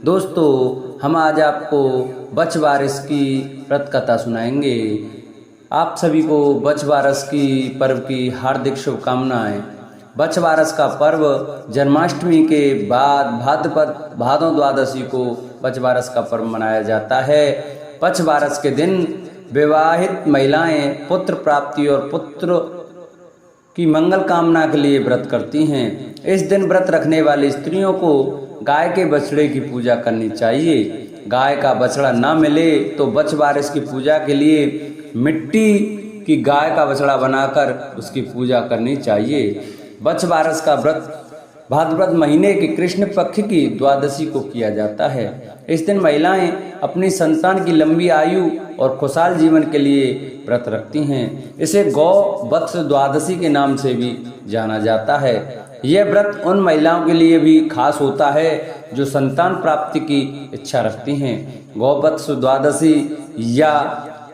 दोस्तों, हम आज आपको बच्छ बारिश की व्रत कथा सुनाएंगे। आप सभी को बच्छ बारिश की पर्व की हार्दिक शुभकामनाएं। बच्छ बारिश का पर्व जन्माष्टमी के बाद भादों द्वादशी को बच्छ बारिश का पर्व मनाया जाता है। बच्छ बारिश के दिन विवाहित महिलाएं पुत्र प्राप्ति और पुत्र की मंगल कामना के लिए व्रत करती हैं। इस दिन व्रत रखने वाली स्त्रियों को गाय के बछड़े की पूजा करनी चाहिए। गाय का बछड़ा ना मिले तो बच्छ बारिश की पूजा के लिए मिट्टी की गाय का बछड़ा बनाकर उसकी पूजा करनी चाहिए। बच्छ बारिश का व्रत भाद्रपद महीने के कृष्ण पक्ष की द्वादशी को किया जाता है। इस दिन महिलाएं अपनी संतान की लंबी आयु और खुशहाल जीवन के लिए व्रत रखती हैं। इसे गौ वत्स द्वादशी के नाम से भी जाना जाता है। यह व्रत उन महिलाओं के लिए भी खास होता है जो संतान प्राप्ति की इच्छा रखती हैं। गौ वत्स द्वादशी या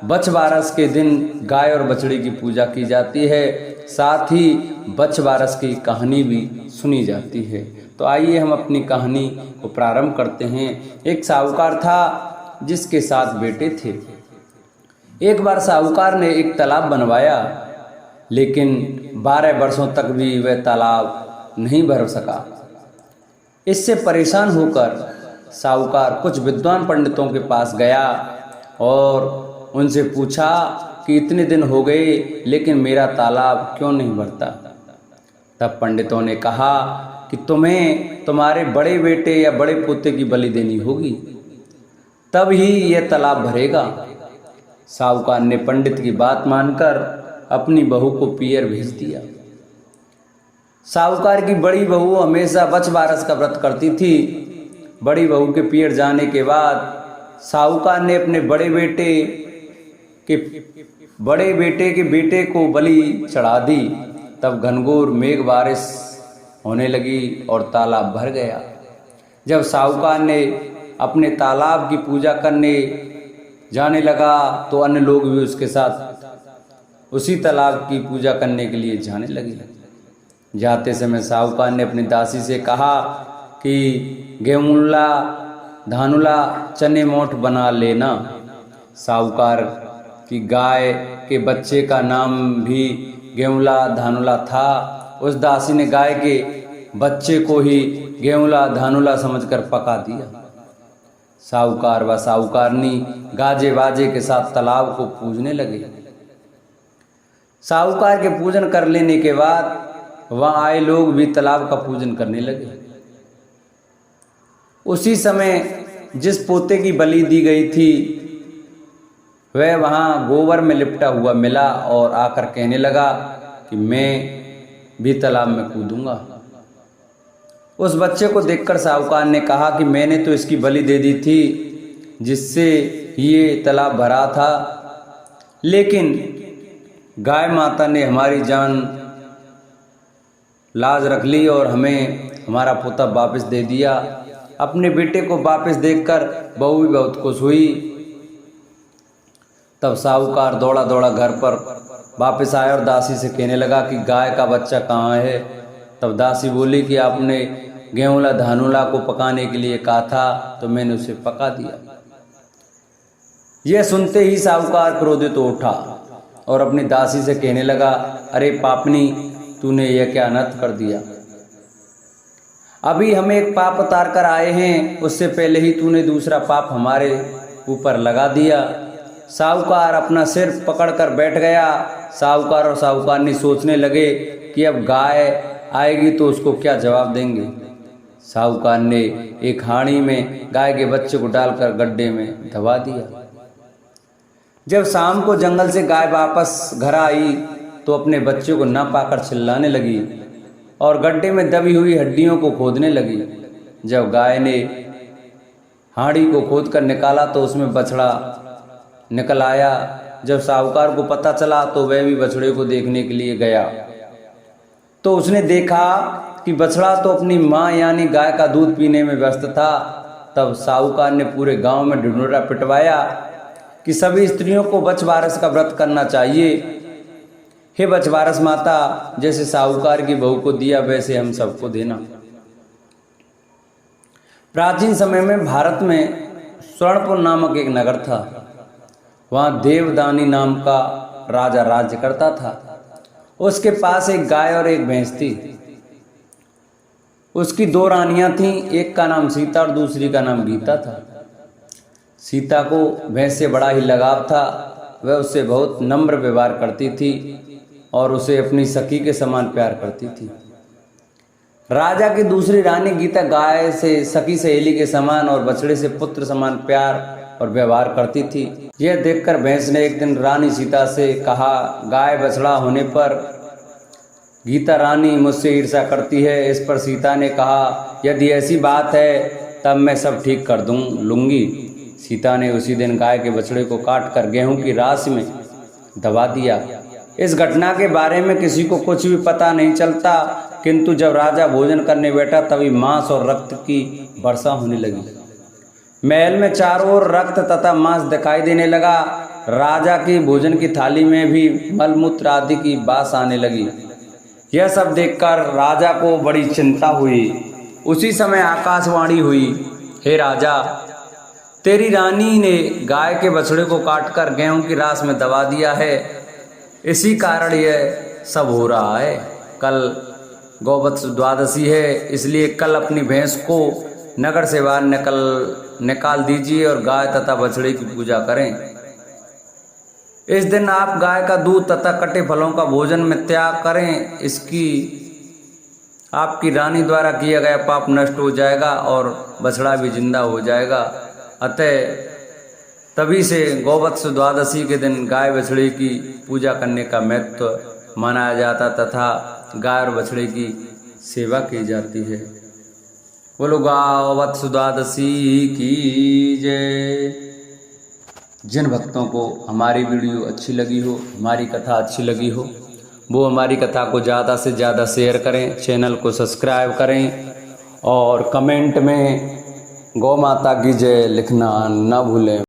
बच्छ बारिश के दिन गाय और बछड़े की पूजा की जाती है। साथ ही बच्छ बारिश की कहानी भी सुनी जाती है। तो आइए हम अपनी कहानी को प्रारंभ करते हैं। एक साहूकार था जिसके 7 बेटे थे। एक बार साहूकार ने एक तालाब बनवाया, लेकिन 12 वर्षों तक भी वह तालाब नहीं भर सका। इससे परेशान होकर साहूकार कुछ विद्वान पंडितों के पास गया और उनसे पूछा कि इतने दिन हो गए लेकिन मेरा तालाब क्यों नहीं भरता। तब पंडितों ने कहा कि तुम्हें तुम्हारे बड़े बेटे या बड़े पोते की बलि देनी होगी, तब ही यह तालाब भरेगा। साहूकार ने पंडित की बात मानकर अपनी बहू को पियर भेज दिया। साहूकार की बड़ी बहू हमेशा बच्छ बारिश का व्रत करती थी। बड़ी बहू के पियर जाने के बाद साहूकार ने अपने बड़े बेटे के बेटे को बलि चढ़ा दी। तब घनघोर मेघ बारिश होने लगी और तालाब भर गया। जब साहूकार ने अपने तालाब की पूजा करने जाने लगा तो अन्य लोग भी उसके साथ उसी तालाब की पूजा करने के लिए जाने लगे। जाते समय साहूकार ने अपनी दासी से कहा कि गेहूँला धानुला चने मोठ बना लेना। साहूकार की गाय के बच्चे का नाम भी गेहूँला धानुला था। उस दासी ने गाय के बच्चे को ही गेहूँला धानुला समझकर पका दिया। साहूकार व साहूकारनी गाजे बाजे के साथ तालाब को पूजने लगे। साहूकार के पूजन कर लेने के बाद वहां आए लोग भी तालाब का पूजन करने लगे। उसी समय जिस पोते की बलि दी गई थी वह वहां गोबर में लिपटा हुआ मिला और आकर कहने लगा कि मैं भी तालाब में कूदूंगा। उस बच्चे को देखकर साहूकार ने कहा कि मैंने तो इसकी बलि दे दी थी जिससे ये तालाब भरा था, लेकिन गाय माता ने हमारी जान लाज रख ली और हमें हमारा पोता वापस दे दिया। अपने बेटे को वापस देखकर बहू भी बहुत खुश हुई। तब साहूकार दौड़ा दौड़ा घर पर वापस आया और दासी से कहने लगा कि गाय का बच्चा कहाँ है। तब दासी बोली कि आपने गेहूँला धानुला को पकाने के लिए कहा था तो मैंने उसे पका दिया। यह सुनते ही साहूकार क्रोधित तो उठा और अपनी दासी से कहने लगा, अरे पापनी, तूने यह क्या अनर्थ कर दिया। अभी हम एक पाप उतार कर आए हैं, उससे पहले ही तूने दूसरा पाप हमारे ऊपर लगा दिया। साहूकार अपना सिर पकड़कर बैठ गया। साहूकार और साहूकारनी सोचने लगे कि अब गाय आएगी तो उसको क्या जवाब देंगे। साहूकार ने एक हांडी में गाय के बच्चे को डालकर गड्ढे में दबा दिया। जब शाम को जंगल से गाय वापस घर आई तो अपने बच्चे को न पाकर चिल्लाने लगी और गड्ढे में दबी हुई हड्डियों को खोदने लगी। जब गाय ने हांडी को खोदकर निकाला तो उसमें बछड़ा निकल आया। जब साहूकार को पता चला तो वह भी बछड़े को देखने के लिए गया तो उसने देखा कि बछड़ा तो अपनी माँ यानी गाय का दूध पीने में व्यस्त था। तब साहूकार ने पूरे गांव में ढिढोरा पिटवाया कि सभी स्त्रियों को बच्छ बारिश का व्रत करना चाहिए। हे बच्छ बारिश माता, जैसे साहूकार की बहू को दिया वैसे हम सबको देना। प्राचीन समय में भारत में स्वर्णपुर नामक एक नगर था। वहाँ देवदानी नाम का राजा राज्य करता था। उसके पास एक गाय और एक भैंस थी। उसकी 2 रानियां थीं, एक का नाम सीता और दूसरी का नाम गीता था। सीता को भैंस से बड़ा ही लगाव था। वह उससे बहुत नम्र व्यवहार करती थी और उसे अपनी सखी के समान प्यार करती थी। राजा की दूसरी रानी गीता गाय से सखी सहेली के समान और बछड़े से पुत्र समान प्यार और व्यवहार करती थी। यह देखकर भैंस ने एक दिन रानी सीता से कहा, गाय बछड़ा होने पर गीता रानी मुझसे ईर्ष्या करती है। इस पर सीता ने कहा, यदि ऐसी बात है तब मैं सब ठीक कर लूँगी। सीता ने उसी दिन गाय के बछड़े को काट कर गेहूं की राशि में दबा दिया। इस घटना के बारे में किसी को कुछ भी पता नहीं चलता, किंतु जब राजा भोजन करने बैठा तभी मांस और रक्त की वर्षा होने लगी। महल में चारों ओर रक्त तथा मांस दिखाई देने लगा। राजा की भोजन की थाली में भी मलमूत्र आदि की बास आने लगी। यह सब देखकर राजा को बड़ी चिंता हुई। उसी समय आकाशवाणी हुई, हे राजा, तेरी रानी ने गाय के बछड़े को काटकर गेहूं की रास में दबा दिया है। इसी कारण यह सब हो रहा है। कल गौवत्स द्वादशी है, इसलिए कल अपनी भैंस को नगर से बाहर निकाल दीजिए और गाय तथा बछड़े की पूजा करें। इस दिन आप गाय का दूध तथा कटे फलों का भोजन में त्याग करें। इसकी आपकी रानी द्वारा किया गया पाप नष्ट हो जाएगा और बछड़ा भी जिंदा हो जाएगा। अतः तभी से गौवत्स द्वादशी के दिन गाय बछड़े की पूजा करने का महत्व मनाया जाता तथा गाय और बछड़े की सेवा की जाती है। बोलो गौवत्स द्वादशी की जय। जिन भक्तों को हमारी वीडियो अच्छी लगी हो, हमारी कथा अच्छी लगी हो, वो हमारी कथा को ज़्यादा से ज़्यादा शेयर करें, चैनल को सब्सक्राइब करें और कमेंट में गौ माता की जय लिखना न भूलें।